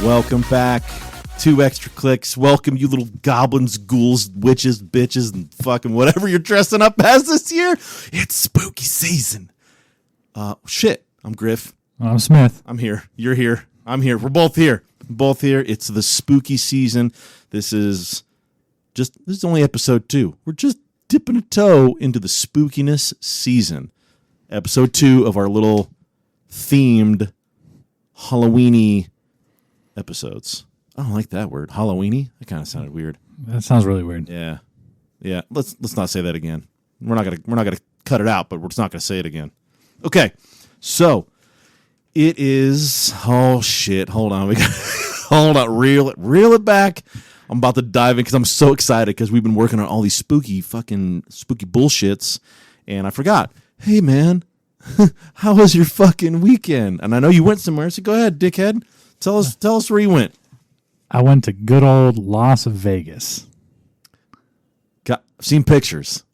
Welcome back. 2 extra clicks. Welcome, you little goblins, ghouls, witches, bitches, and fucking whatever you're dressing up as this year. It's spooky season. Shit. I'm Griff. I'm Smith. I'm here. You're here. I'm here. We're both here. It's the spooky season. This is only episode 2. We're just dipping a toe into the spookiness season. Episode 2 of our little themed Halloween-y episodes. I don't like that word. Halloween-y? That kind of sounded weird. That sounds really weird. Yeah. Let's not say that again. We're not gonna cut it out, but we're just not gonna say it again. Okay. So it is. Oh shit! Hold on. Hold on. Reel it back. I'm about to dive in because I'm so excited because we've been working on all these spooky bullshits, and I forgot. Hey man, how was your fucking weekend? And I know you went somewhere, so go ahead, dickhead. Tell us where you went. I went to good old Las Vegas. I've seen pictures.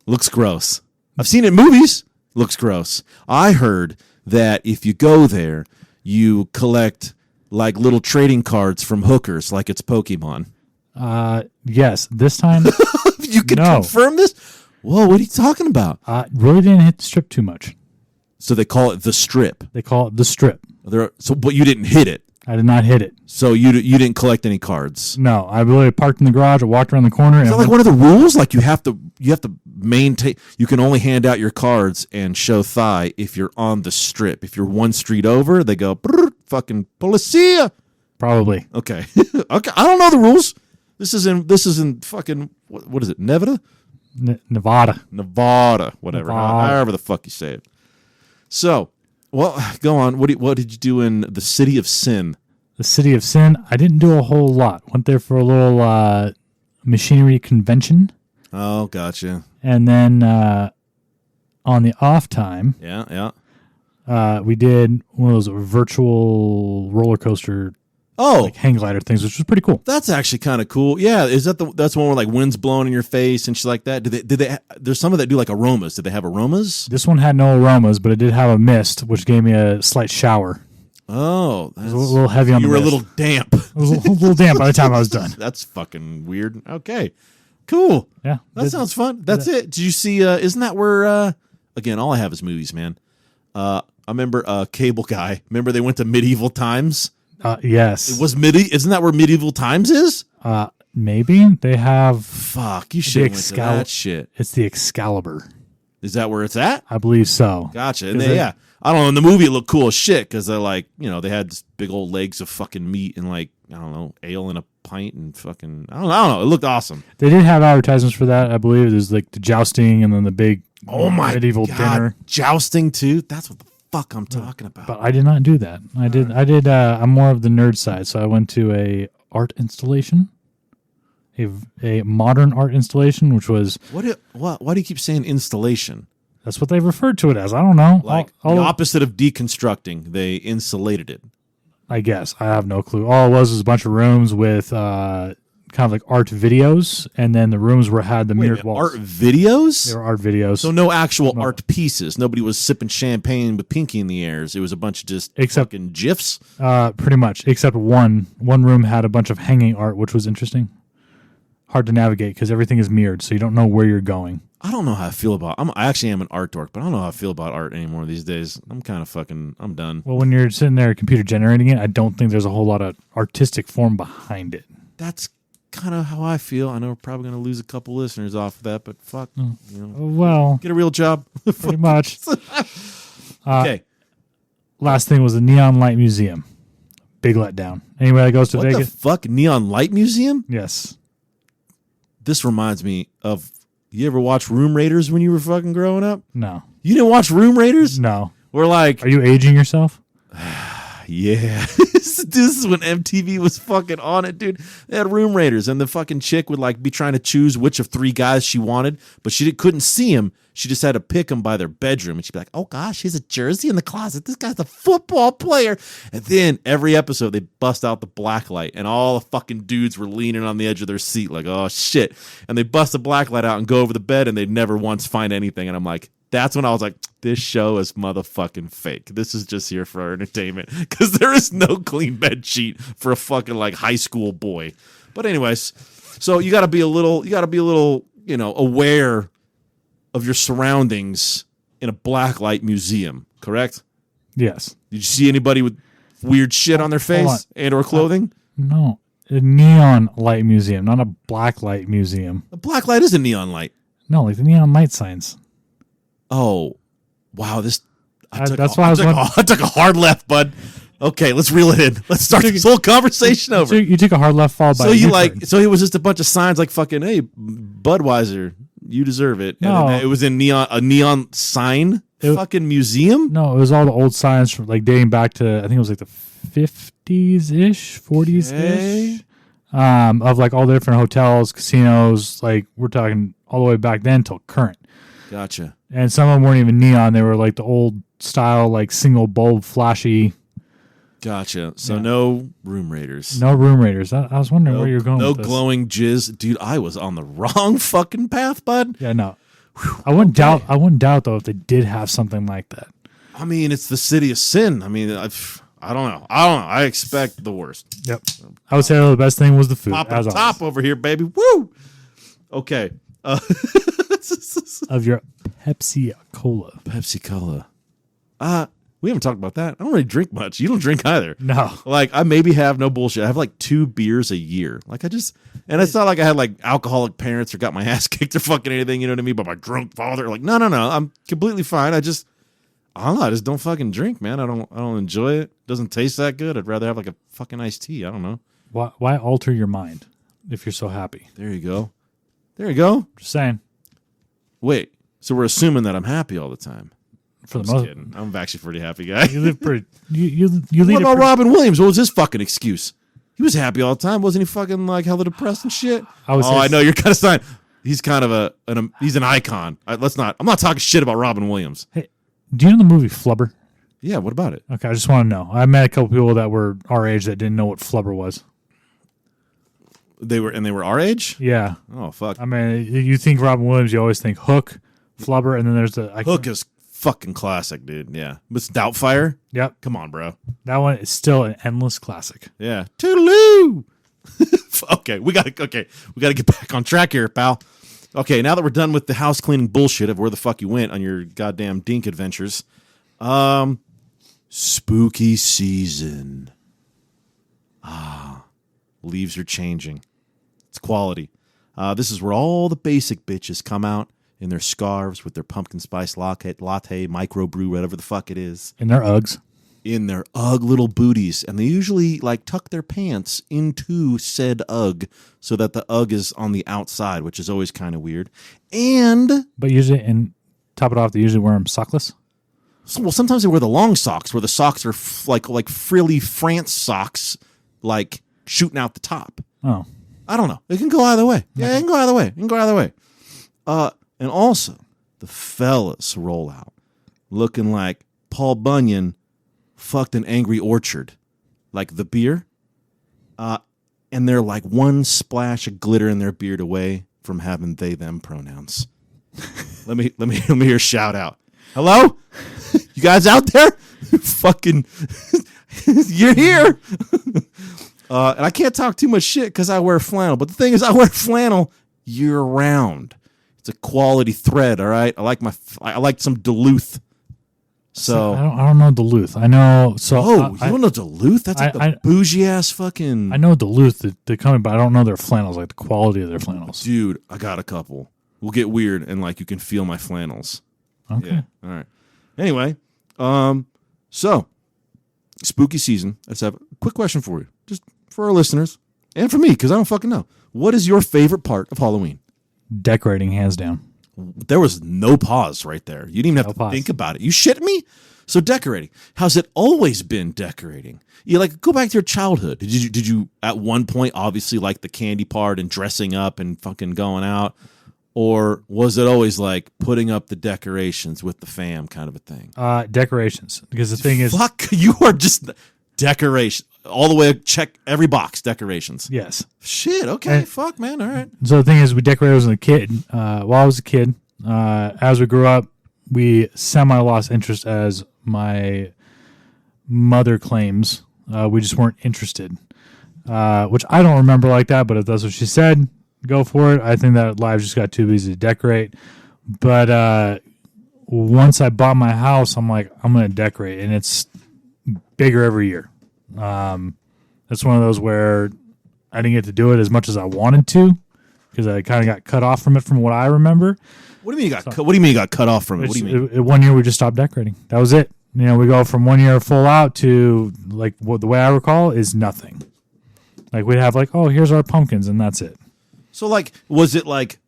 Looks gross. I've seen it in movies. Looks gross. I heard that if you go there, you collect like little trading cards from hookers like it's Pokemon. Yes. This time. You can confirm this? Whoa, what are you talking about? Really didn't hit the strip too much. So they call it the strip. They call it the strip. But you didn't hit it. I did not hit it. So you didn't collect any cards. No, I really parked in the garage. I walked around the corner. Is that like one of the rules? Like you have to maintain. You can only hand out your cards and show thigh if you're on the strip. If you're one street over, they go fucking policia. Probably. Okay. Okay. I don't know the rules. This is in fucking what is it? Nevada. Nevada. Whatever. However the fuck you say it. So. Well, go on. What did you do in the City of Sin? The City of Sin? I didn't do a whole lot. Went there for a little machinery convention. Oh, gotcha. And then on the off time, we did one of those virtual roller coaster hang glider things, which was pretty cool. That's actually kind of cool. Yeah, is that's one where like wind's blowing in your face and shit like that? Did they there's some of that do like aromas. Did they have aromas? This one had no aromas, but it did have a mist, which gave me a slight shower. Oh, it was a little heavy on the mist. You were a little damp. It was a little damp by the time I was done. That's fucking weird. Okay. Cool. Yeah. That sounds fun. That's it. Did you see isn't that where again, all I have is movies, man. I remember Cable Guy. Remember they went to medieval times? Yes. It was Isn't that where medieval times is? Maybe they have. Fuck, you should have went to that shit. It's the Excalibur. Is that where it's at? I believe so. Gotcha. And I don't know. In the movie, it looked cool as shit because they're like, they had this big old legs of fucking meat and like, I don't know, ale in a pint and fucking, I don't know. It looked awesome. They did have advertisements for that. I believe there's like the jousting and then the big medieval dinner. Jousting too? That's what the fuck I'm talking about. But I did not do that. I'm more of the nerd side, so I went to a art installation, a modern art installation, which was why do you keep saying installation? That's what they referred to it as. I don't know. Like the opposite of deconstructing, they insulated it. I guess I have no clue. All it was a bunch of rooms with kind of like art videos, and then the rooms had the mirrored walls. Art videos? They were art videos. So no actual art pieces. Nobody was sipping champagne with pinky in the airs. It was a bunch of just fucking GIFs? Pretty much, except one room had a bunch of hanging art, which was interesting. Hard to navigate because everything is mirrored, so you don't know where you're going. I don't know how I feel about I actually am an art dork, but I don't know how I feel about art anymore these days. I'm kind of I'm done. Well, when you're sitting there computer generating it, I don't think there's a whole lot of artistic form behind it. That's kind of how I feel. I know we're probably going to lose a couple listeners off of that, but fuck. Well, get a real job. Pretty much. Okay. Last thing was the Neon Light Museum. Big letdown. Anybody that goes to Vegas? What the fuck? Neon Light Museum? Yes. This reminds me of, you ever watch Room Raiders when you were fucking growing up? No. You didn't watch Room Raiders? No. We're like... Are you aging yourself? Yeah. This is when MTV was fucking on it, dude. They had Room Raiders, and the fucking chick would like be trying to choose which of 3 guys she wanted, but she couldn't see him. She just had to pick them by their bedroom, and she'd be like, oh gosh, here's a jersey in the closet. This guy's a football player. And then every episode, they bust out the black light, and all the fucking dudes were leaning on the edge of their seat like, oh shit. And they bust the black light out and go over the bed, and they'd never once find anything. And I'm like, That's when I was like, this show is motherfucking fake. This is just here for our entertainment because there is no clean bed sheet for a fucking like high school boy. But anyways, so you got to be a little, aware of your surroundings in a blacklight museum, correct? Yes. Did you see anybody with weird shit on their face and or clothing? No. A neon light museum, not a black light museum. A black light is a neon light. No, like the neon light signs. Oh, wow. I took a hard left, bud. Okay, let's reel it in. Let's start this whole conversation over. So you took a hard left fall by so it was just a bunch of signs like fucking, hey, Budweiser, you deserve it. No. And it was a neon sign fucking museum? No, it was all the old signs from like dating back to, I think it was like the 50s-ish, 40s-ish. Of like all the different hotels, casinos, like we're talking all the way back then till current. Gotcha. And some of them weren't even neon. They were like the old style, like single bulb, flashy. Gotcha. So no room raiders. No room raiders. I was wondering where you're going with this. No glowing jizz. Dude, I was on the wrong fucking path, bud. Yeah, no. I wouldn't doubt though if they did have something like that. I mean, it's the city of sin. I mean, I don't know. I expect the worst. Yep. I would say the best thing was the food. Pop top over here, baby. Woo! Okay. Of your Pepsi Cola. Pepsi Cola. We haven't talked about that. I don't really drink much. You don't drink either. No. Like, I maybe have no bullshit. I have like 2 beers a year. Like, and it's not like I had like alcoholic parents or got my ass kicked or fucking anything, you know what I mean? But my drunk father, like, no. I'm completely fine. I don't know. I just don't fucking drink, man. I don't enjoy it. It doesn't taste that good. I'd rather have like a fucking iced tea. I don't know. Why alter your mind if you're so happy? There you go. Just saying. Wait, so we're assuming that I'm happy all the time. For the most, kidding. I'm actually a pretty happy guy. You live pretty. You lead. What about Robin Williams? What was his fucking excuse? He was happy all the time, wasn't he? Fucking like hella depressed and shit. I know you're kind of saying he's kind of he's an icon. I'm not talking shit about Robin Williams. Hey, do you know the movie Flubber? Yeah. What about it? Okay, I just want to know. I met a couple people that were our age that didn't know what Flubber was. They were our age? Yeah. Oh fuck. I mean, you think Robin Williams, you always think Hook, Flubber, and then there's Hook is fucking classic, dude. Yeah. Miss Doubtfire? Yep. Come on, bro. That one is still an endless classic. Yeah. Toodaloo. Okay, we gotta get back on track here, pal. Okay, now that we're done with the house cleaning bullshit of where the fuck you went on your goddamn dink adventures. Spooky season. Leaves are changing. It's quality. This is where all the basic bitches come out in their scarves with their pumpkin spice latte, microbrew, whatever the fuck it is. In their Uggs. In their Ugg little booties. And they usually like tuck their pants into said Ugg so that the Ugg is on the outside, which is always kind of weird. But usually, and top it off, they usually wear them sockless. Well, sometimes they wear the long socks where the socks are like frilly France socks, like shooting out the top. Oh. I don't know. It can go either way. Yeah, it can go either way. And also, the fellas roll out looking like Paul Bunyan fucked an Angry Orchard, like the beer. And they're like one splash of glitter in their beard away from having they them pronouns. let me hear a shout out. Hello? You guys out there? Fucking you're here. And I can't talk too much shit because I wear flannel. But the thing is, I wear flannel year round. It's a quality thread, all right? I like some Duluth. So I don't know Duluth. I know. So you don't know Duluth? That's like the bougie ass fucking. I know Duluth, the company, but I don't know their flannels, like the quality of their flannels. Dude, I got a couple. We'll get weird and like you can feel my flannels. Okay. Yeah. All right. Anyway, so spooky season. Let's have a quick question for you, just for our listeners and for me, because I don't fucking know. What is your favorite part of Halloween? Decorating, hands down. There was no pause right there. You didn't even have to think about it. You shitting me? So decorating. How's it always been decorating? You like go back to your childhood. Did you at one point obviously like the candy part and dressing up and fucking going out? Or was it always like putting up the decorations with the fam kind of a thing? Decorations. Because the thing is... Fuck, you are just decoration. All the way, check every box, decorations. Yes. Shit, okay, fuck, man, all right. So the thing is, we decorated as a kid. While I was a kid, as we grew up, we semi-lost interest as my mother claims. We just weren't interested, which I don't remember like that, but if that's what she said, go for it. I think that live just got too busy to decorate. But once I bought my house, I'm like, I'm going to decorate, and it's bigger every year. That's one of those where I didn't get to do it as much as I wanted to because I kind of got cut off from it from what I remember. What do you mean you got? What do you mean you got cut off from it? What do you mean? 1 year we just stopped decorating. That was it. You know, we go from 1 year full out to like what the way I recall is nothing. Like we'd have like, oh, here's our pumpkins, and that's it. So like, was it like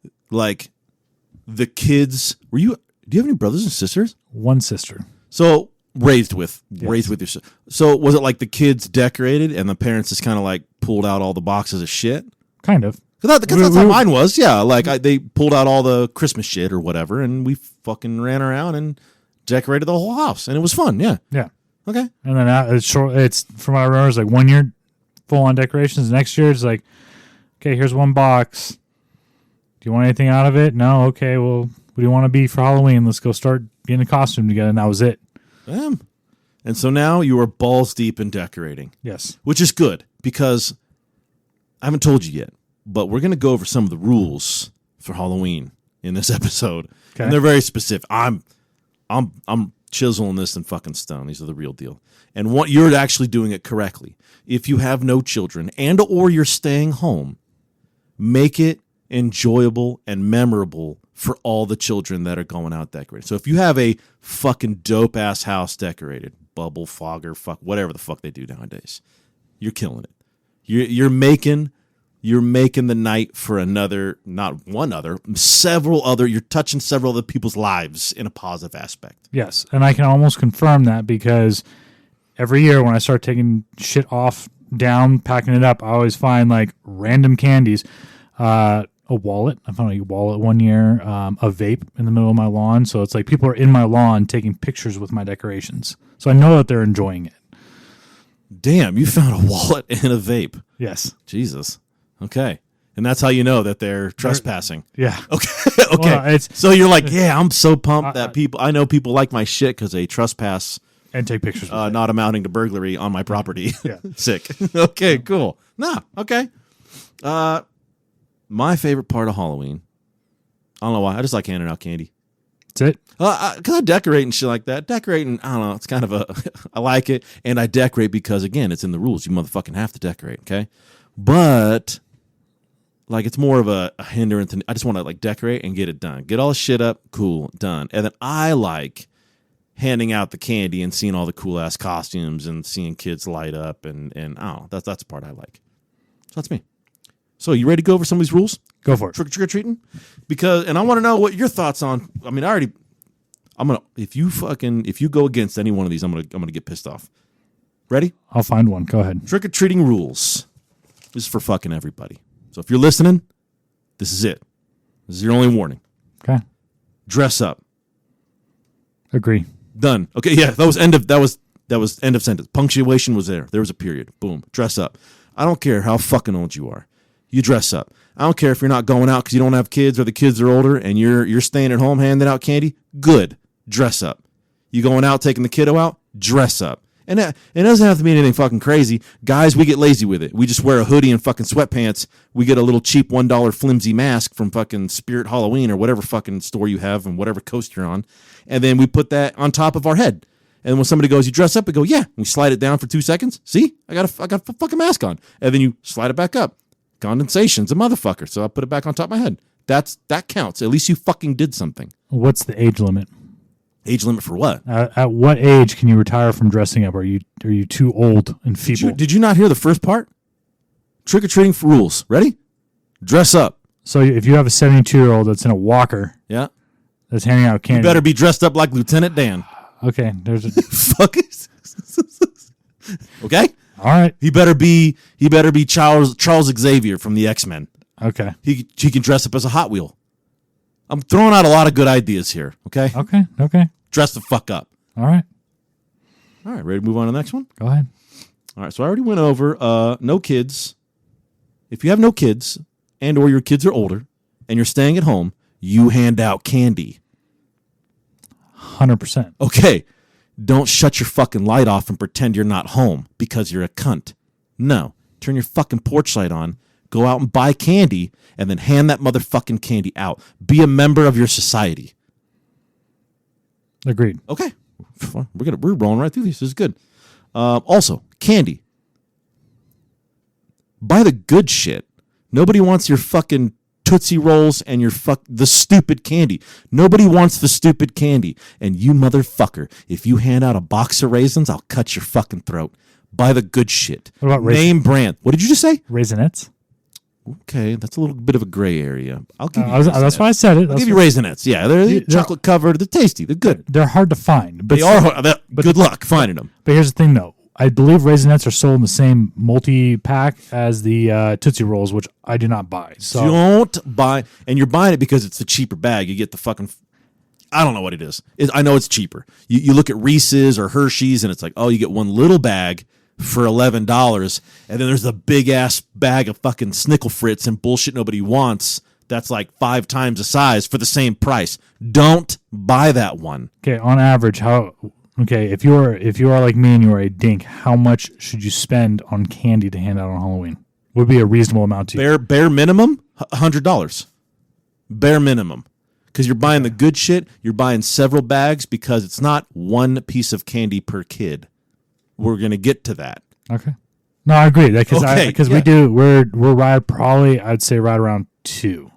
the kids? Do you have any brothers and sisters? One sister. So raised with your sister. So was it like the kids decorated and the parents just kind of like pulled out all the boxes of shit? Kind of. Because that's how mine was. Yeah, like they pulled out all the Christmas shit or whatever, and we fucking ran around and decorated the whole house, and it was fun. Yeah. Yeah. Okay. And then it's from what I remember, it's like 1 year full on decorations. Next year it's like, okay, here's one box. Do you want anything out of it? No. Okay. Well, what do you want to be for Halloween? Let's go start getting a costume together. And that was it. And so now you are balls deep in decorating. Yes. Which is good because I haven't told you yet, but we're going to go over some of the rules for Halloween in this episode. Okay. And they're very specific. I'm chiseling this in fucking stone. These are the real deal. And you're actually doing it correctly. If you have no children or you're staying home, make it enjoyable and memorable for all the children that are going out decorating. So if you have a fucking dope ass house decorated, bubble fogger, whatever the fuck they do nowadays, you're killing it. You're making the night for several other. You're touching several other people's lives in a positive aspect. Yes, and I can almost confirm that because every year when I start taking shit off, down, packing it up, I always find like random candies. A wallet. I found a wallet 1 year. A vape in the middle of my lawn. So it's like people are in my lawn taking pictures with my decorations. So I know that they're enjoying it. Damn, you found a wallet and a vape. Yes. Jesus. Okay. And that's how you know that they're trespassing. Yeah. Okay. Okay. Well, so you're like, yeah, I'm so pumped that I know people like my shit because they trespass and take pictures. Not amounting to burglary on my property. Yeah. Sick. Okay, cool. Nah, okay. My favorite part of Halloween, I don't know why, I just like handing out candy. That's it? Because I decorate and shit like that. Decorating, I don't know, it's kind of I like it. And I decorate because, again, it's in the rules. You motherfucking have to decorate, okay? But, like, it's more of a hindrance. I just want to, like, decorate and get it done. Get all the shit up, cool, done. And then I like handing out the candy and seeing all the cool-ass costumes and seeing kids light up. And oh, that's the part I like. So that's me. So you ready to go over some of these rules? Go for it. Trick or treating? And I want to know what your thoughts on. I mean, if you go against any one of these, I'm gonna get pissed off. Ready? I'll find one. Go ahead. Trick or treating rules. This is for fucking everybody. So if you're listening, this is it. This is your only warning. Okay. Dress up. Agree. Done. Okay. Yeah. That was end of sentence. Punctuation was there. There was a period. Boom. Dress up. I don't care how fucking old you are. You dress up. I don't care if you're not going out because you don't have kids or the kids are older and you're staying at home handing out candy. Good. Dress up. You going out taking the kiddo out? Dress up. And it doesn't have to be anything fucking crazy. Guys, we get lazy with it. We just wear a hoodie and fucking sweatpants. We get a little cheap $1 flimsy mask from fucking Spirit Halloween or whatever fucking store you have and whatever coast you're on. And then we put that on top of our head. And when somebody goes, you dress up, we go, yeah. We slide it down for 2 seconds. See? I got a fucking mask on. And then you slide it back up. Condensation's a motherfucker, so I put it back on top of my head. That counts. At least you fucking did something. What's the age limit? Age limit for what? At what age can you retire from dressing up? Are you too old and feeble? Did you not hear the first part? Trick or treating for rules. Ready? Dress up. So if you have a 72-year-old that's in a walker, yeah, that's handing out candy, you better be dressed up like Lieutenant Dan. Okay, there's a fuck it. Okay. All right. He better be Charles Xavier from the X-Men. Okay. He can dress up as a Hot Wheel. I'm throwing out a lot of good ideas here, okay? Okay. Dress the fuck up. All right. Ready to move on to the next one? Go ahead. All right, so I already went over no kids. If you have no kids and or your kids are older and you're staying at home, you hand out candy. 100%. Okay, don't shut your fucking light off and pretend you're not home because you're a cunt. No, turn your fucking porch light on, go out and buy candy, and then hand that motherfucking candy out. Be a member of your society. Agreed. Okay, we're rolling right through these. This is good. Also, candy. Buy the good shit. Nobody wants your fucking Tootsie Rolls and the stupid candy. Nobody wants the stupid candy. And you motherfucker, if you hand out a box of raisins, I'll cut your fucking throat. Buy the good shit. What about name brand? What did you just say? Raisinets. Okay, that's a little bit of a gray area. I'll give you. That's why I said it. I'll give you Raisinets. Yeah, they're chocolate covered. They're tasty. They're good. They're hard to find. But they are. Good luck finding them. But here's the thing, though. I believe Raisinets are sold in the same multi-pack as the Tootsie Rolls, which I do not buy. So don't buy, and you're buying it because it's the cheaper bag. You get the fucking, I don't know what it is. I know it's cheaper. You look at Reese's or Hershey's, and it's like, oh, you get one little bag for $11, and then there's the big-ass bag of fucking Snickle Fritz and bullshit nobody wants that's like 5 times the size for the same price. Don't buy that one. Okay, on average, how... Okay, if you are like me and you are a dink, how much should you spend on candy to hand out on Halloween? Would be a reasonable amount to you. Bare minimum, $100. Bare minimum. Because you're buying the good shit, you're buying several bags because it's not one piece of candy per kid. We're going to get to that. Okay. No, I agree. Because we're right probably, I'd say right around 2.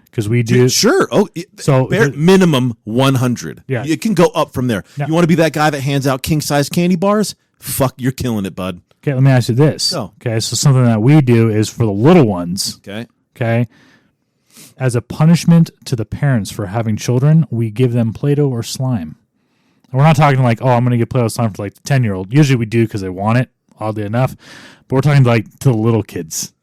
Because we do. Sure. Oh, so bare minimum 100. Yeah. It can go up from there. Yeah. You want to be that guy that hands out king-size candy bars? Fuck, you're killing it, bud. Okay, let me ask you this. Oh. Okay, so something that we do is for the little ones. Okay. As a punishment to the parents for having children, we give them Play-Doh or slime. And we're not talking like, oh, I'm going to get Play-Doh slime for like the 10-year-old. Usually we do because they want it, oddly enough. But we're talking like to the little kids.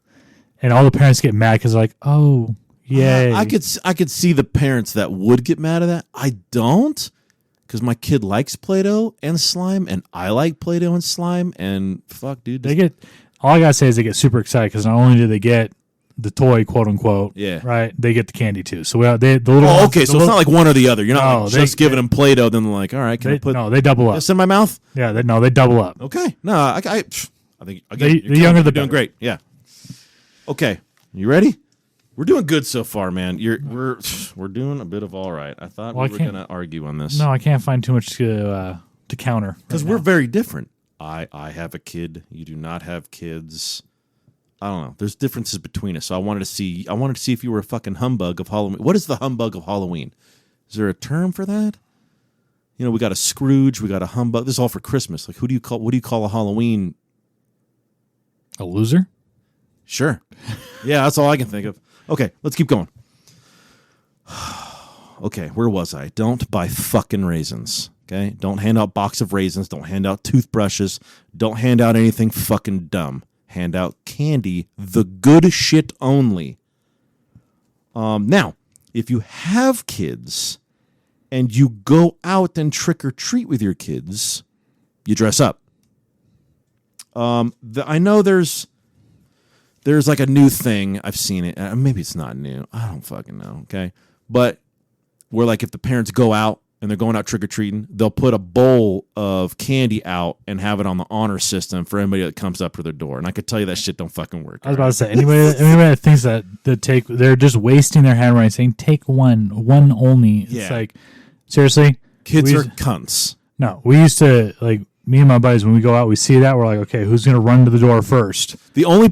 And all the parents get mad because they're like, oh, yay. I could see the parents that would get mad at that. I don't, because my kid likes Play-Doh and slime, and I like Play-Doh and slime, and fuck, dude. All I gotta say is they get super excited because not only do they get the toy, quote unquote, yeah, right, they get the candy too. So okay, so it's not like one or the other. You're not just giving them Play-Doh, then they're like, all right, can I put? No, they double up. This in my mouth? Yeah, they double up. Okay, no, I think the younger the better. Doing great. Yeah. Okay, you ready? We're doing good so far, man. We're doing a bit of all right. I thought we were going to argue on this. No, I can't find too much to counter. Because we're very different. I have a kid. You do not have kids. I don't know. There's differences between us. So I wanted to see if you were a fucking humbug of Halloween. What is the humbug of Halloween? Is there a term for that? You know, we got a Scrooge. We got a humbug. This is all for Christmas. Like, what do you call a Halloween? A loser? Sure. Yeah, that's all I can think of. Okay, let's keep going. Okay, where was I? Don't buy fucking raisins. Okay? Don't hand out box of raisins. Don't hand out toothbrushes. Don't hand out anything fucking dumb. Hand out candy, the good shit only. Now, if you have kids and you go out and trick or treat with your kids, you dress up. I know there's like a new thing. I've seen it. Maybe it's not new. I don't fucking know. Okay. But where like if the parents go out and they're going out trick-or-treating, they'll put a bowl of candy out and have it on the honor system for anybody that comes up to their door. And I could tell you that shit don't fucking work. I was about to say, anybody that thinks that they're just wasting their handwriting saying, take one only. Yeah. It's like, seriously? Kids are cunts. No, we used to, like, me and my buddies, when we go out, we see that, we're like, okay, who's going to run to the door first? The only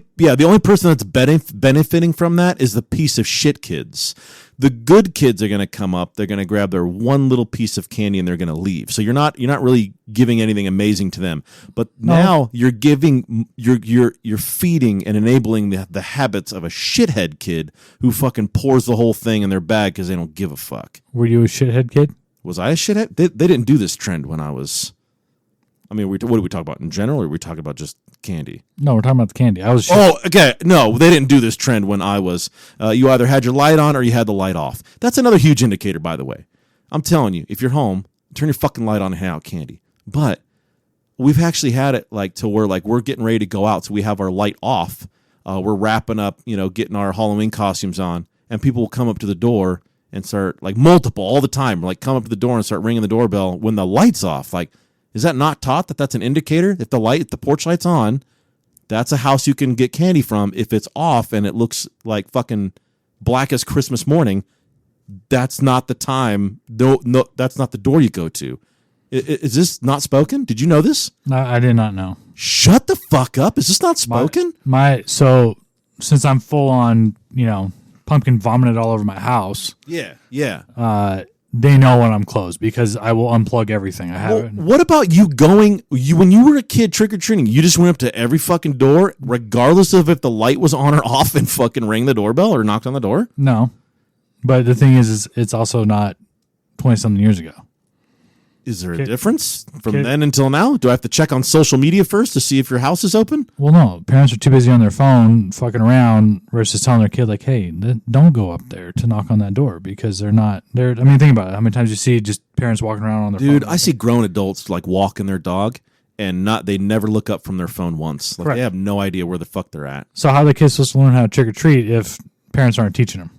person that's benefiting from that is the piece of shit kids. The good kids are going to come up. They're going to grab their one little piece of candy and they're going to leave. So you're not really giving anything amazing to them. But now you're feeding and enabling the habits of a shithead kid who fucking pours the whole thing in their bag because they don't give a fuck. Were you a shithead kid? Was I a shithead? They didn't do this trend when I was. I mean, what do we talk about in general, or are we talking about just candy? No, we're talking about the candy. Okay. No, they didn't do this trend when I was. You either had your light on or you had the light off. That's another huge indicator, by the way. I'm telling you, if you're home, turn your fucking light on and hand out candy. But we've actually had it like to where like we're getting ready to go out, so we have our light off. We're wrapping up, getting our Halloween costumes on, and people will come up to the door and start like multiple all the time, like come up to the door and start ringing the doorbell when the light's off. Like, is that not taught that that's an indicator? If the porch light's on, that's a house you can get candy from. If it's off and it looks like fucking black as Christmas morning, that's not the time. No, that's not the door you go to. Is this not spoken? Did you know this? No, I did not know. Shut the fuck up. Is this not spoken? So since I'm full on, pumpkin vomited all over my house. Yeah. They know when I'm closed because I will unplug everything. I have it. What about you when you were a kid trick-or-treating, you just went up to every fucking door, regardless of if the light was on or off, and fucking rang the doorbell or knocked on the door? No. But the thing is it's also not 20-something years ago. Is there a difference from then until now? Do I have to check on social media first to see if your house is open? Well, no. Parents are too busy on their phone fucking around versus telling their kid, like, hey, don't go up there to knock on that door because they're not there. I mean, think about it. How many times you see just parents walking around on their phone? Dude, I see grown adults like walking their dog and they never look up from their phone once. Like Correct. They have no idea where the fuck they're at. So how are the kids supposed to learn how to trick or treat if parents aren't teaching them?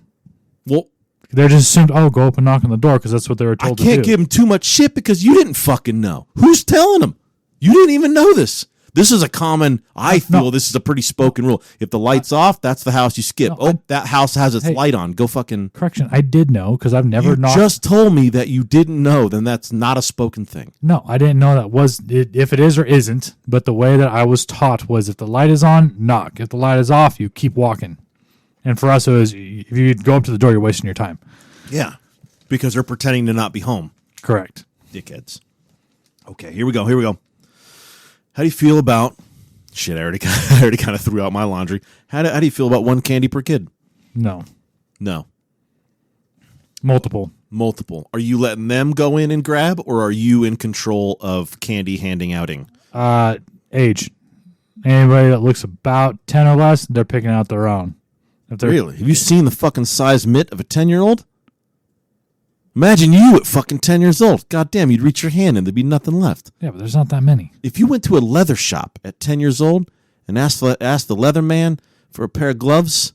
Well, they're just assumed, go up and knock on the door because that's what they were told to do. I can't give them too much shit because you didn't fucking know. Who's telling them? You didn't even know this. This is a common, this is a pretty spoken rule. If the light's off, that's the house you skip. That house has its light on. Go fucking... Correction, I did know because I've never knocked... You just told me that you didn't know, then that's not a spoken thing. No, I didn't know that was... if it is or isn't, but the way that I was taught was if the light is on, knock. If the light is off, you keep walking. And for us, it was, if you go up to the door, you're wasting your time. Yeah, because they're pretending to not be home. Correct. Dickheads. Okay, here we go. How do you feel about... Shit, I already kind of threw out my laundry. How do you feel about one candy per kid? No. Multiple. Are you letting them go in and grab, or are you in control of candy handing outing? Age. Anybody that looks about 10 or less, they're picking out their own. Really? Have you seen the fucking size mitt of a 10-year-old? Imagine you at fucking 10 years old. God damn, you'd reach your hand and there'd be nothing left. Yeah, but there's not that many. If you went to a leather shop at 10 years old and asked the leather man for a pair of gloves,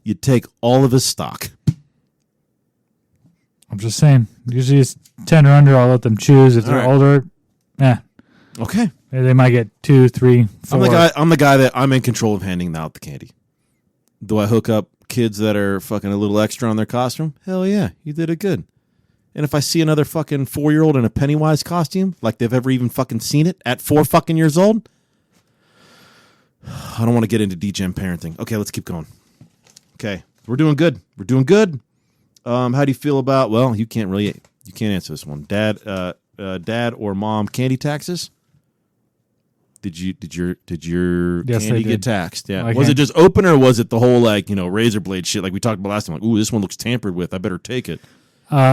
you'd take all of his stock. I'm just saying. Usually it's 10 or under, I'll let them choose. If they're older, Okay. They might get 2, 3, 4. I'm the guy that I'm in control of handing out the candy. Do I hook up kids that are fucking a little extra on their costume? Hell yeah, you did it good. And if I see another fucking 4-year-old in a Pennywise costume, like they've ever even fucking seen it at 4 fucking years old, I don't want to get into degen parenting. Okay, let's keep going. Okay, we're doing good. How do you feel about? Well, you can't answer this one. Dad or mom candy taxes? Did your Yes, candy they get did. taxed? Yeah. My Was it just open or was it the whole razor blade shit like we talked about last time? Like, ooh, this one looks tampered with. I better take it.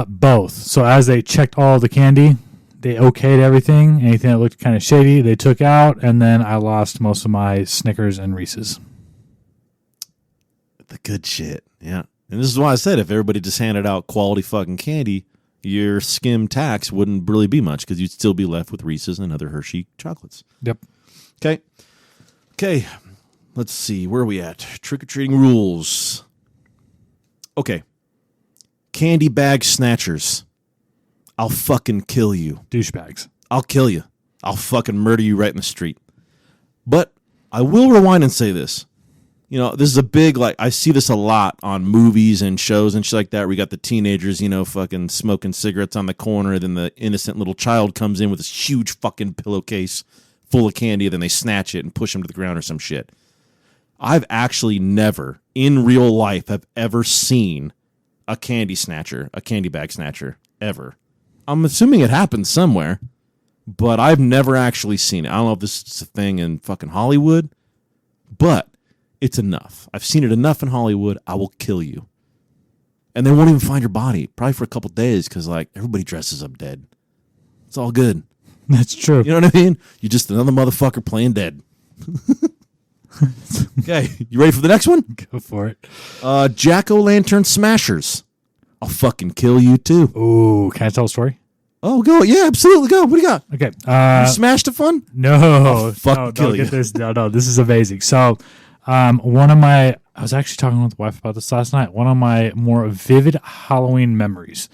Both. So as they checked all the candy, they okayed everything. Anything that looked kind of shady, they took out, and then I lost most of my Snickers and Reese's. The good shit. Yeah. And this is why I said if everybody just handed out quality fucking candy, your skim tax wouldn't really be much because you'd still be left with Reese's and other Hershey chocolates. Yep. Okay. Let's see. Where are we at? Trick-or-treating rules. Okay. Candy bag snatchers. I'll fucking kill you. Douchebags. I'll kill you. I'll fucking murder you right in the street. But I will rewind and say this. This is a big, I see this a lot on movies and shows and shit like that. We got the teenagers, fucking smoking cigarettes on the corner. Then the innocent little child comes in with this huge fucking pillowcase full of candy. Then they snatch it and push him to the ground or some shit. I've actually never, in real life, have ever seen a candy bag snatcher, ever. I'm assuming it happens somewhere, but I've never actually seen it. I don't know if this is a thing in fucking Hollywood, but it's enough. I've seen it enough in Hollywood. I will kill you. And they won't even find your body, probably for a couple days, because everybody dresses up dead. It's all good. That's true. You know what I mean? You're just another motherfucker playing dead. Okay, you ready for the next one? Go for it. Jack-o'-lantern smashers. I'll fucking kill you too. Ooh, can I tell a story? Oh, go. Yeah, absolutely. Go. What do you got? Okay. You smashed a fun? No. Fucking kill you. Get this. No, this is amazing. So, one of my I was actually talking with the wife about this last night. One of my more vivid Halloween memories.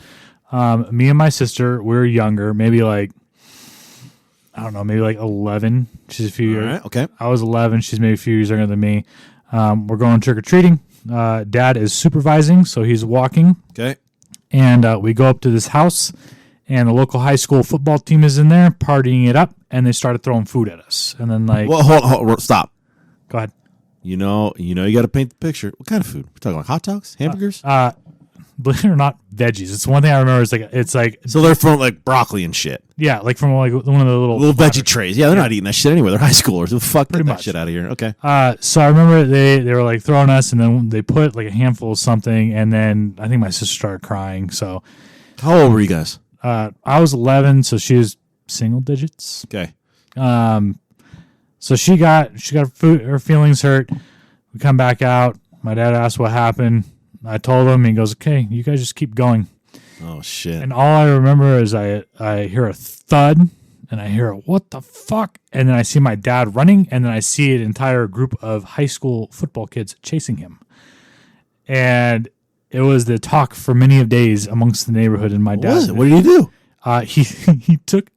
Me and my sister, we were younger, maybe like, I don't know, maybe like 11. She's a few years. Right, okay. I was 11. She's maybe a few years younger than me. We're going trick-or-treating. Dad is supervising, so he's walking. Okay. And we go up to this house, and the local high school football team is in there partying it up, and they started throwing food at us. And then, like... Well, hold, stop. Go ahead. You know, you got to paint the picture. What kind of food? We're talking like hot dogs, hamburgers. Believe it or not, veggies. It's one thing I remember. It's like so they're from like broccoli and shit. Yeah, like from like one of the little veggie trays. Yeah, they're not eating that shit anyway. They're high schoolers. Who the fuck get that shit out of here? Okay. So I remember they were like throwing us, and then they put like a handful of something, and then I think my sister started crying. So how old were you guys? I was 11, so she was single digits. Okay. So she got her feelings hurt. We come back out. My dad asked what happened. I told him. He goes, "Okay, you guys just keep going." Oh shit! And all I remember is I hear a thud, and I hear a, "What the fuck?" And then I see my dad running, and then I see an entire group of high school football kids chasing him. And it was the talk for many of days amongst the neighborhood. And my dad, what did he do? He took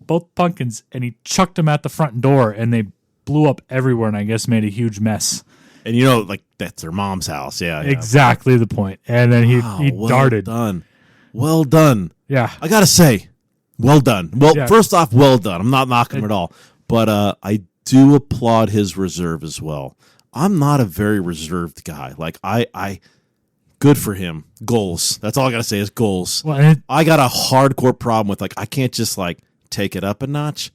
both pumpkins and he chucked them at the front door, and they blew up everywhere, and I guess made a huge mess. And you know, like that's their mom's house. Yeah. Exactly the point. And then he darted. Well done. Yeah. I gotta say, well done. Well, First off, well done. I'm not knocking him at all, but I do applaud his reserve as well. I'm not a very reserved guy. Like I good for him. Goals. That's all I gotta say is goals. Well, I got a hardcore problem with like I can't just like take it up a notch.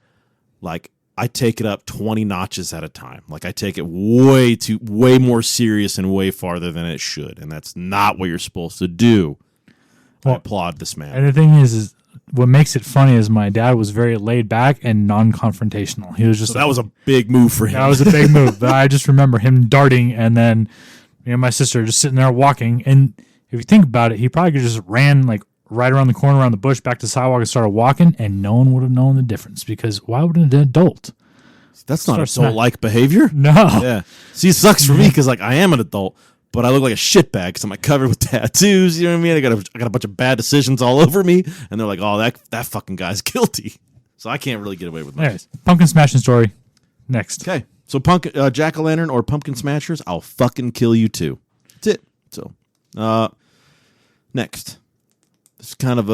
Like I take it up 20 notches at a time. Like I take it way more serious and way farther than it should, and that's not what you're supposed to do. Well, I applaud this man. And the thing is what makes it funny is my dad was very laid back and non-confrontational. He was just that was a big move for him. That was a big move. But I just remember him darting, and then me and my sister just sitting there walking. And if you think about it, he probably just ran like right around the corner, around the bush, back to the sidewalk, and started walking, and no one would have known the difference, because why would an adult? That's not adult-like behavior. No. Yeah. See, it sucks for me because like I am an adult, but I look like a shitbag because I'm like covered with tattoos. You know what I mean? I got a bunch of bad decisions all over me, and they're like, "Oh, that fucking guy's guilty." So I can't really get away with that. Anyways, pumpkin smashing story. Next. Okay. So jack-o'-lantern or pumpkin smashers, I'll fucking kill you too. That's it. So, next. It's kind of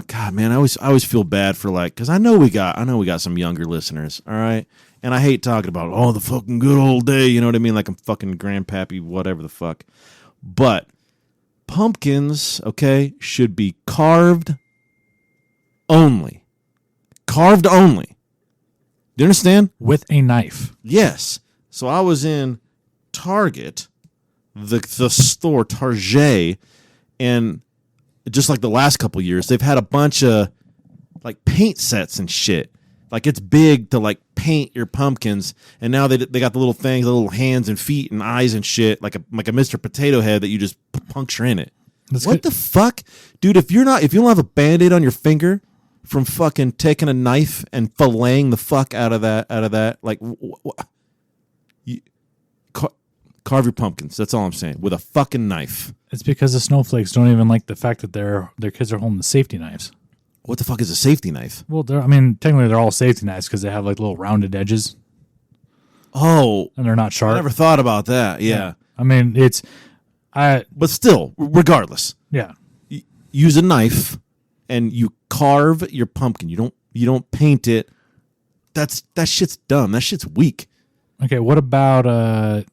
God, man. I always feel bad for like, because I know we got some younger listeners. All right. And I hate talking about, the fucking good old day. You know what I mean? Like I'm fucking grandpappy, whatever the fuck. But pumpkins, okay, should be carved only. Carved only. Do you understand? With a knife. Yes. So I was in Target, the store Target, and just like the last couple years, they've had a bunch of like paint sets and shit. Like it's big to like paint your pumpkins, and now they got the little things, the little hands and feet and eyes and shit, like a Mr. Potato Head that you just puncture in it. What the fuck, dude? If you don't have a Band-Aid on your finger from fucking taking a knife and filleting the fuck out of that, like carve your pumpkins. That's all I'm saying, with a fucking knife. It's because the snowflakes don't even like the fact that their kids are holding the safety knives. What the fuck is a safety knife? Well, technically they're all safety knives because they have like little rounded edges. Oh, and they're not sharp. I never thought about that. Yeah. But still, regardless. Yeah. Use a knife and you carve your pumpkin. You don't paint it. That shit's dumb. That shit's weak. Okay, what about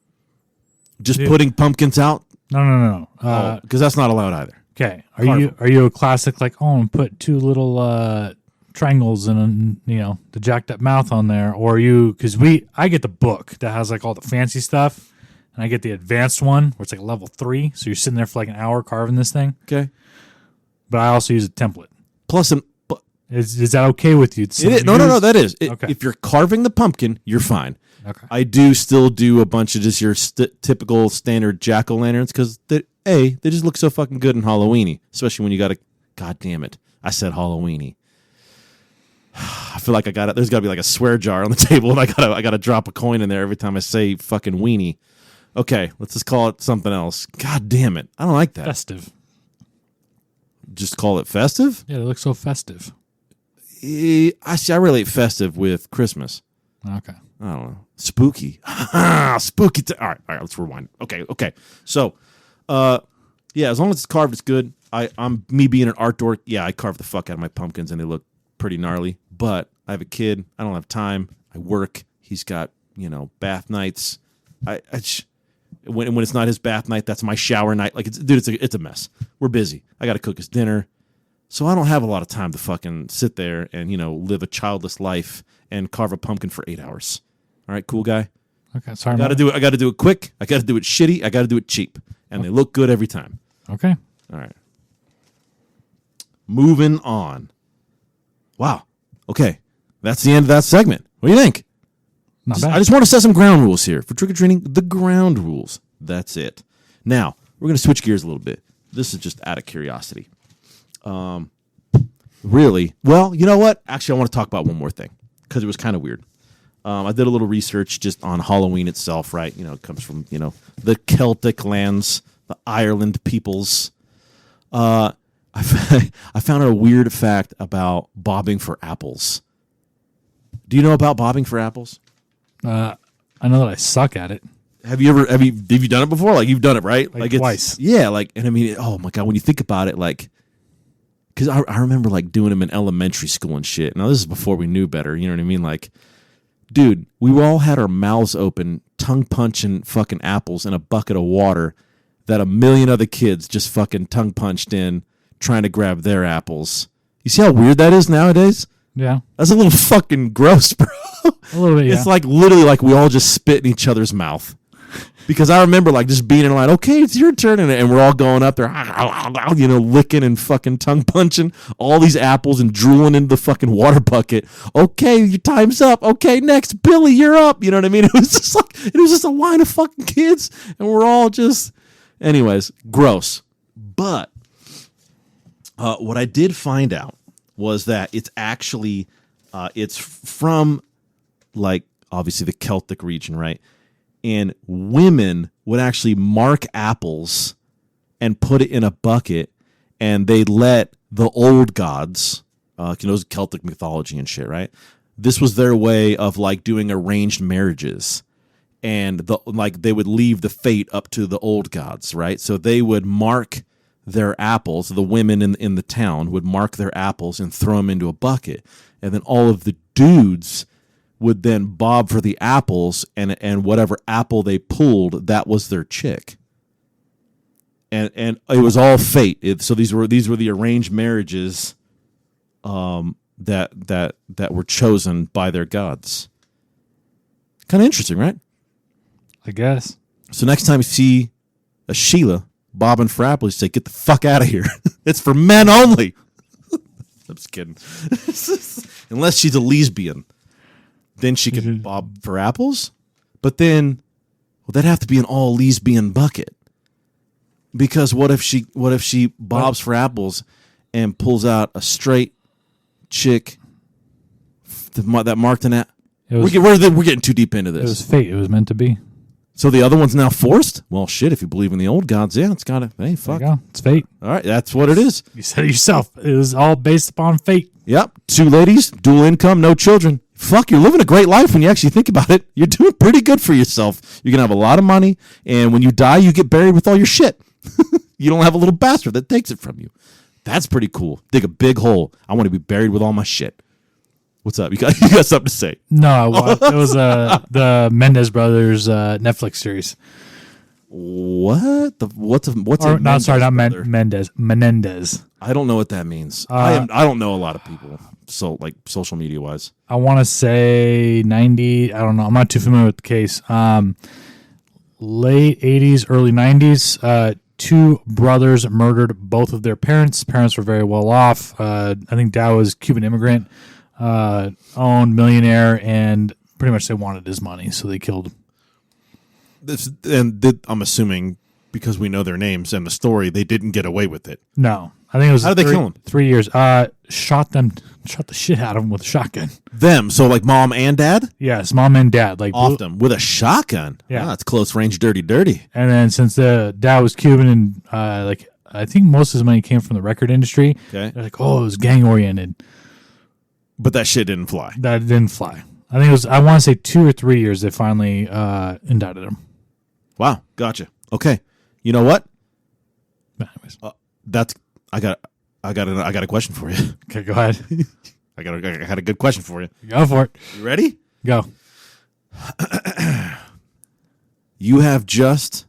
just putting pumpkins out? No. Because that's not allowed either. Okay. Are you a classic like, and put two little triangles and the jacked up mouth on there, or because I get the book that has like all the fancy stuff, and I get the advanced one where it's like level 3, so you're sitting there for like an hour carving this thing. Okay. But I also use a template. Plus, is that okay with you? No, that is. Okay. If you're carving the pumpkin, you're fine. Okay. I do still do a bunch of just your typical standard jack-o'-lanterns because they just look so fucking good in Halloweeny, especially when you got to. God damn it! I said Halloweeny. I feel like there's got to be like a swear jar on the table, and I gotta drop a coin in there every time I say fucking weenie. Okay, let's just call it something else. God damn it. I don't like that. Festive. Just call it festive? Yeah, they look so festive. I relate festive with Christmas. Okay. I don't know. Spooky. Spooky. All right, let's rewind. Okay. So, yeah, as long as it's carved, it's good. I'm me being an art dork. Yeah, I carve the fuck out of my pumpkins, and they look pretty gnarly. But I have a kid. I don't have time. I work. He's got bath nights. When it's not his bath night, that's my shower night. Like, it's a mess. We're busy. I got to cook his dinner, so I don't have a lot of time to fucking sit there and live a childless life and carve a pumpkin for 8 hours. All right, cool guy. Okay, sorry. I got to do it quick. I got to do it shitty. I got to do it cheap, and they look good every time. Okay. All right. Moving on. Wow. Okay, that's the end of that segment. What do you think? Not bad. I just want to set some ground rules here for trick-or-treating. The ground rules. That's it. Now, we're going to switch gears a little bit. This is just out of curiosity. Really? Well, you know what? Actually, I want to talk about one more thing because it was kind of weird. I did a little research just on Halloween itself, right? It comes from, the Celtic lands, the Ireland peoples. I found a weird fact about bobbing for apples. Do you know about bobbing for apples? I know that I suck at it. Have you done it before? Like, you've done it, right? Like twice. Yeah, and I mean, oh my God, when you think about it, because I remember doing them in elementary school and shit. Now, this is before we knew better, you know what I mean? Dude, we all had our mouths open, tongue punching fucking apples in a bucket of water that a million other kids just fucking tongue punched in trying to grab their apples. You see how weird that is nowadays? Yeah. That's a little fucking gross, bro. A little bit, yeah. It's literally we all just spit in each other's mouth. Because I remember just being in line, okay, it's your turn, and we're all going up there, licking and fucking tongue punching all these apples and drooling into the fucking water bucket. Okay, your time's up. Okay, next, Billy, you're up. You know what I mean? It was just a line of fucking kids, and we're all just, anyways, gross. But what I did find out was that it's actually it's from obviously the Celtic region, right? And women would actually mark apples and put it in a bucket, and they let the old gods, Celtic mythology and shit, right? This was their way of doing arranged marriages, and they would leave the fate up to the old gods, right? So they would mark their apples. The women in the town would mark their apples and throw them into a bucket, and then all of the dudes would then bob for the apples, and whatever apple they pulled, that was their chick. And it was all fate. So these were the arranged marriages that were chosen by their gods. Kind of interesting, right? I guess. So next time you see a Sheila bobbing for apples, you say, "Get the fuck out of here. It's for men only." I'm just kidding. Unless she's a lesbian. Then she can bob for apples, but then, that'd have to be an all lesbian bucket. Because what if she bobs for apples and pulls out a straight chick that marked an apple? We're getting too deep into this. It was fate. It was meant to be. So the other one's now forced? Well, shit, if you believe in the old gods, yeah, it's got to, hey, fuck. There you go. It's fate. All right, that's what it is. You said it yourself. It was all based upon fate. Yep, 2 ladies, dual income, no children. Fuck, you're living a great life when you actually think about it. You're doing pretty good for yourself. You're going to have a lot of money, and when you die, you get buried with all your shit. You don't have a little bastard that takes it from you. That's pretty cool. Dig a big hole. I want to be buried with all my shit. What's up? You got something to say? No, it was the Mendes brothers Netflix series. What? Not Menendez. Menendez. I don't know what that means. I don't know a lot of people, so social media wise. I want to say 90. I don't know. I'm not too familiar with the case. Late 80s, early 90s. 2 brothers murdered both of their parents. Parents were very well off. I think dad was Cuban immigrant, owned, millionaire, and pretty much they wanted his money, so they killed him. I'm assuming because we know their names and the story, they didn't get away with it. No, I think it was. How did they kill him? 3 years. shot the shit out of them with a shotgun. Them, so like mom and dad? Yes, mom and dad. Like Off them with a shotgun. Yeah. Ah, that's close range, dirty. And then since the dad was Cuban and like I think most of his money came from the record industry. Okay. They're like, oh, it was gang oriented. But that shit didn't fly. That didn't fly. I think it was. I want to say 2 or 3 years they finally indicted him. Wow, gotcha. Okay, you know what? But anyways, I got a question for you. okay, go ahead. I got a good question for you. Go for it. You ready? Go. You have just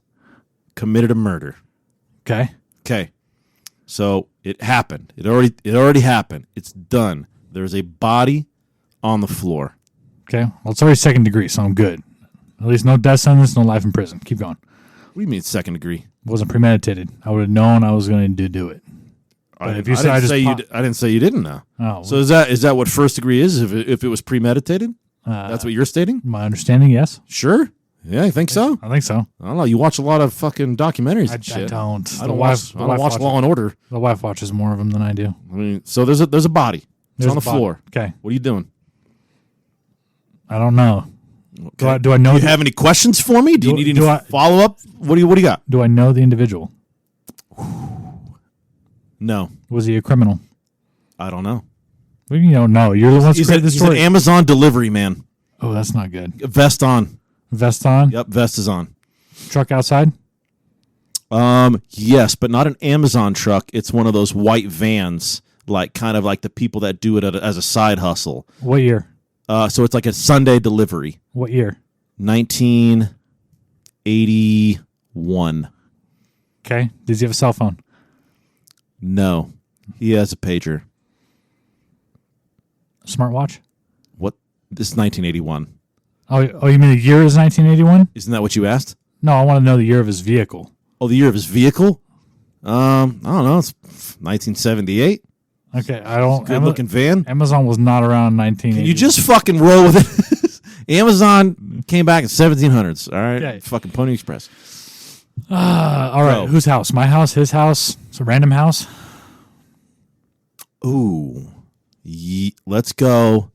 committed a murder. Okay. Okay. So it happened. It already happened. It's done. There's a body on the floor. Okay. Well, it's already second degree, so I'm good. At least no death sentence, no life in prison. Keep going. What do you mean it's second degree? It wasn't premeditated. I would have known I was going to do it. But if you said I didn't say you didn't know. Oh, So is that what first degree is? If it was premeditated, that's what you're stating? my understanding, yes. Sure. Yeah, I think so. I think so. I don't know. You watch a lot of fucking documentaries and I shit. don't. I don't watch Law and Order. The wife watches more of them than I do. I mean, so there's a body. It's on the floor. Okay. What are you doing? I don't know. Okay. Do I know? Do you have any questions for me? Do you need any follow up? What do you got? Do I know the individual? No, Was he a criminal? I don't know. Well, you don't know. You're the one who created the He's an story. Amazon delivery man. Oh, that's not good. Vest on. Vest on. Yep, vest is on. Truck outside. Yes, but not an Amazon truck. It's one of those white vans, like kind of like the people that do it as a side hustle. What year? So it's like a Sunday delivery. What year? 1981. Okay. Does he have a cell phone? No, he has a pager. Smartwatch? What? This is 1981. Oh, you mean the year is 1981? Isn't that what you asked? No, I want to know the year of his vehicle. Oh, the year of his vehicle? I don't know. It's 1978. Okay, I don't. Good looking van. Amazon was not around 1980. Can you just fucking roll with it? Amazon came back in 1700s. All right, Okay. fucking Pony Express. all right, Go. whose house? My house? His house? It's a random house? Ooh, let's go.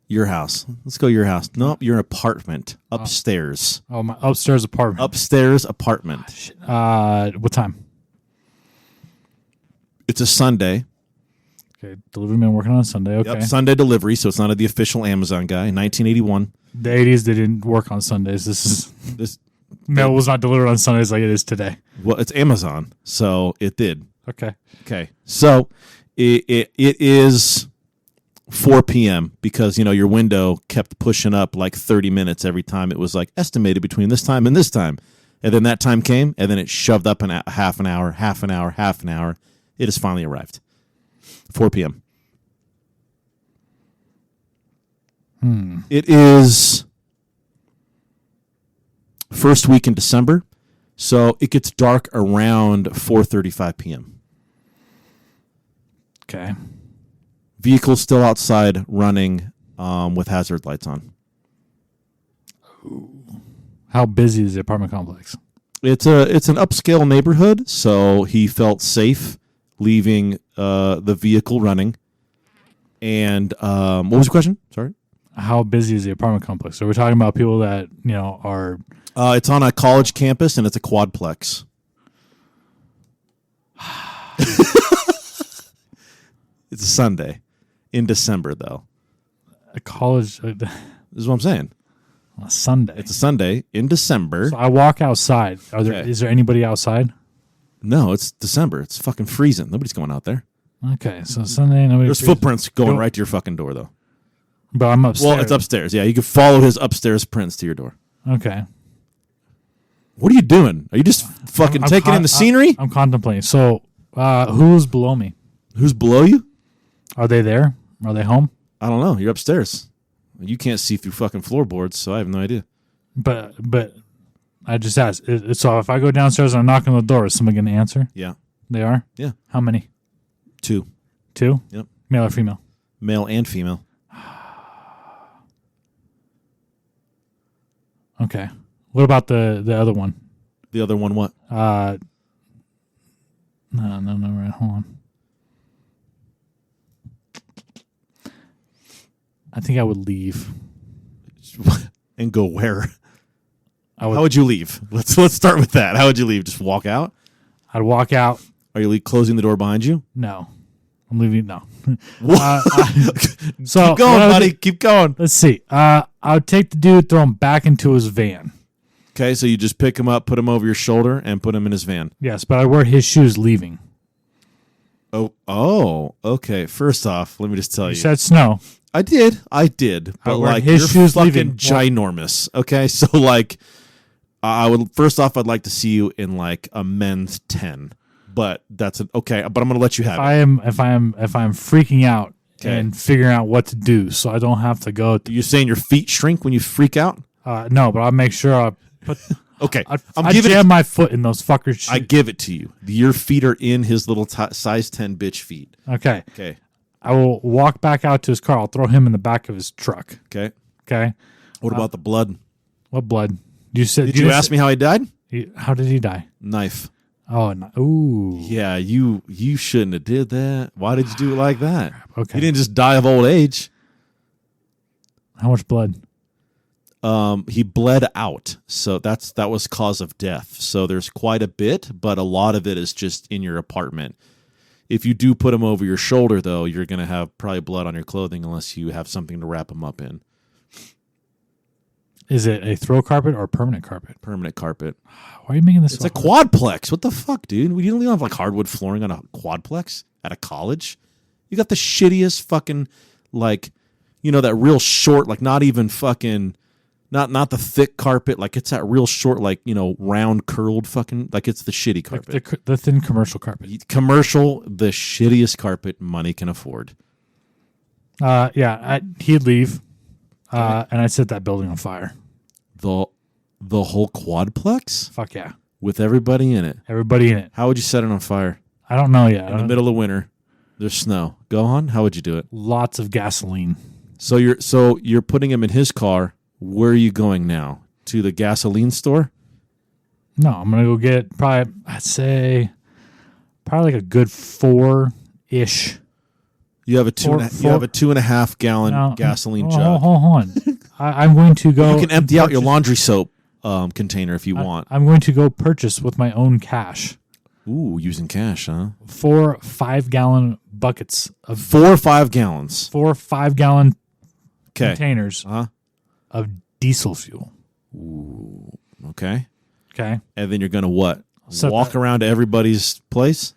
Your house. Let's go your house. Nope, your apartment upstairs. Oh, my upstairs apartment. Upstairs apartment. Shit. What time? It's a Sunday. Okay, delivery man working on Sunday. Okay. Yep, Sunday delivery, so it's not the official Amazon guy. 1981. The 80s, they didn't work on Sundays. This Mail was not delivered on Sundays like it is today. well, it's Amazon, so it did. Okay. Okay, so it is 4 p.m. because your window kept pushing up like 30 minutes every time. It was like estimated between this time and this time, and then that time came, and then it shoved up half an hour. It has finally arrived. 4 p.m. It is first week in December, so it gets dark around 4:35 p.m. Okay. Vehicle still outside running with hazard lights on. How busy is the apartment complex? It's an upscale neighborhood, so he felt safe leaving the vehicle running. And what was the question? Sorry. How busy is the apartment complex? So we're talking about people that are. It's on a college campus, and it's a quadplex. It's a Sunday in December, though. A college. This is what I'm saying. On a Sunday. It's a Sunday in December. So I walk outside. Okay. Is there anybody outside? No, it's December. It's fucking freezing. Nobody's going out there. Okay, so Sunday. Nobody. There's footprints going right to your fucking door, though. But I'm upstairs. Well, it's upstairs. Yeah, you can follow his upstairs prints to your door. Okay. What are you doing? Are you just fucking taking in the scenery? I'm contemplating. So, who's below me? Who's below you? Are they there? Are they home? I don't know. You're upstairs. You can't see through fucking floorboards, so I have no idea. But I just asked. So if I go downstairs and I knock on the door, is someone going to answer? Yeah. They are? Yeah. How many? 2. 2? Yep. Male or female? Male and female. Okay. What about the other one? The other one, what? No, right. Hold on. I think I would leave. And go where? I would, How would you leave? Let's start with that. How would you leave? Just walk out? I'd walk out. Are you closing the door behind you? No. I'm leaving. No. So keep going, buddy. Keep going. Let's see. I would take the dude, throw him back into his van. Okay, so you just pick him up, put him over your shoulder, and put him in his van. Yes, but I wear his shoes leaving. Oh, okay. First off, let me just tell you. You said snow. I did. But wear like, his you're shoes fucking leaving. ginormous. Okay, so like, I'd like to see you in like a men's 10. But that's okay. But I'm gonna let you have it. If I'm freaking out Okay. and figuring out what to do, so I don't have to go. You saying your feet shrink when you freak out? No, but I'll make sure I put. Okay, I jam my foot in those fuckers' shoes. I give it to you. Your feet are in his little size 10 bitch feet. Okay. Okay. I will walk back out to his car. I'll throw him in the back of his truck. Okay. Okay. What about the blood? What blood? Did you ask me how he died? How did he die? Knife. Oh, ooh. Yeah, you shouldn't have did that. Why did you do it like that? Okay. He didn't just die of old age. How much blood? He bled out, so that was cause of death. So there's quite a bit, but a lot of it is just in your apartment. If you do put him over your shoulder, though, you're gonna have probably blood on your clothing unless you have something to wrap him up in. Is it a throw carpet or a permanent carpet? Permanent carpet. Why are you making this? It's a quadplex. What the fuck, dude? You don't have like hardwood flooring on a quadplex at a college. You got the shittiest fucking like, that real short, like not even fucking, not the thick carpet. Like it's that real short, like round curled fucking, like it's the shitty carpet. Like the thin commercial carpet. Commercial, the shittiest carpet money can afford. Yeah, he'd leave, and I'd set that building on fire. The whole quadplex? Fuck yeah. With everybody in it. Everybody in it. How would you set it on fire? I don't know yet. In the middle of winter, there's snow. Go on. How would you do it? Lots of gasoline. So you're putting him in his car. Where are you going now? To the gasoline store? No, I'm gonna go get probably. I'd say probably like a good 4-ish. You have a 2.5 gallon gasoline jug. Hold on. I'm going to go. You can empty out your laundry soap container if you want. I'm going to go purchase with my own cash. Ooh, using cash, huh? 4 5-gallon buckets of 4 or 5 gallons. 4 5-gallon Okay. containers of diesel fuel. Ooh, okay. Okay. And then you're gonna what? Walk around to everybody's place?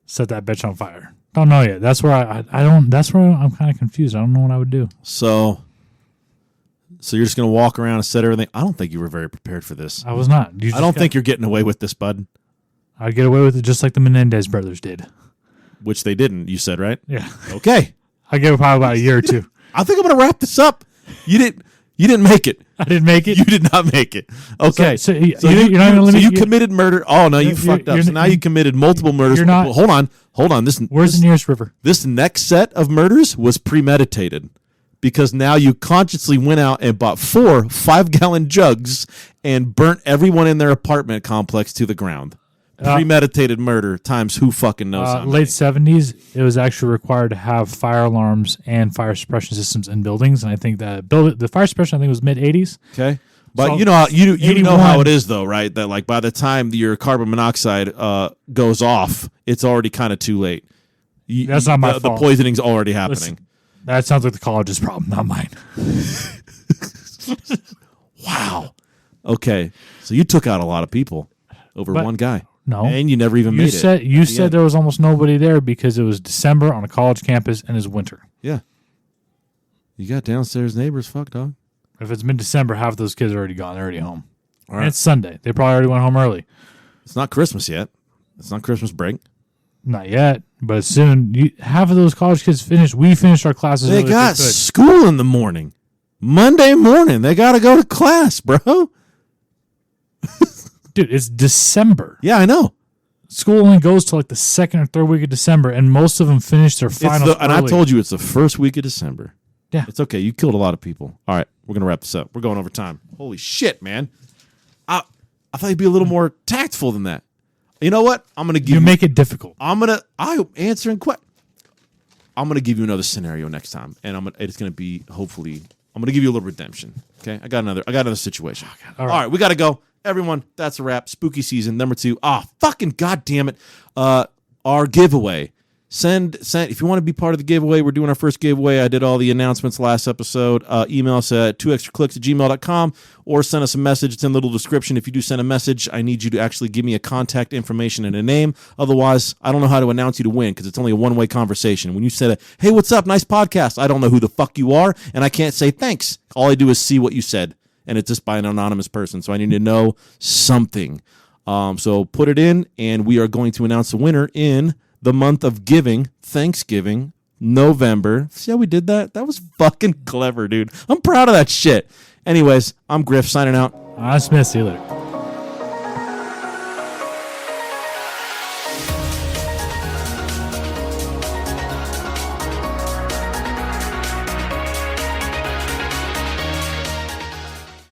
Set that bitch on fire. Don't know yet. That's where I don't. That's where I'm kind of confused. I don't know what I would do. So you're just gonna walk around and set everything. I don't think you were very prepared for this. I was not. I don't think you're getting away with this, bud. I'd get away with it just like the Menendez brothers did. Which they didn't. You said, right? Yeah. Okay. I gave it probably about a year or two. I think I'm gonna wrap this up. You didn't make it. I didn't make it. You did not make it. Okay. So you're not gonna let me. So you committed murder. Oh no, you fucked up. So now you committed multiple murders. You're not. Hold on. Where's the nearest river? This next set of murders was premeditated because now you consciously went out and bought 4 5-gallon jugs and burnt everyone in their apartment complex to the ground. Premeditated murder times who fucking knows. Late 70s, it was actually required to have fire alarms and fire suppression systems in buildings, and I think that the fire suppression was mid 80s. Okay. But So, you know how it is though, right? That like by the time your carbon monoxide goes off, it's already kind of too late. That's not my fault. The poisoning's already happening. Listen, that sounds like the college's problem, not mine. Wow. Okay. So you took out a lot of people over one guy. No. And you never even made it. You said there was almost nobody there because it was December on a college campus and it's winter. Yeah. You got downstairs neighbors. Fuck, dog. If it's mid-December, half those kids are already gone. They're already home. All right. And it's Sunday. They probably already went home early. It's not Christmas yet. It's not Christmas break. Not yet, but soon. Half of those college kids finished. We finished our classes. They got school in the morning. Monday morning. They got to go to class, bro. Dude, it's December. Yeah, I know. School only goes to like the second or third week of December, and most of them finish their finals and I told you it's the first week of December. Yeah. It's okay. You killed a lot of people. All right, we're going to wrap this up. We're going over time. Holy shit, man. I thought you'd be a little more tactful than that. You know what? I'm going to give you make it difficult. I'm answering questions. I'm gonna give you another scenario next time, and it's gonna be hopefully I'm gonna give you a little redemption. Okay, I got another situation. All right, we gotta go, everyone. That's a wrap. Spooky season number 2. Fucking goddamn it! Our giveaway. Send if you want to be part of the giveaway. We're doing our first giveaway. I did all the announcements last episode. Email us at 2extraclicks@gmail.com or send us a message. It's in the little description. If you do send a message, I need you to actually give me a contact information and a name. Otherwise, I don't know how to announce you to win because it's only a one-way conversation. When you said, hey, what's up? Nice podcast. I don't know who the fuck you are, and I can't say thanks. All I do is see what you said, and it's just by an anonymous person. So I need to know something. So put it in, and we are going to announce the winner in the month of giving, Thanksgiving, November. See how we did that? That was fucking clever, dude. I'm proud of that shit. Anyways, I'm Griff signing out. I'm Smith. See you later.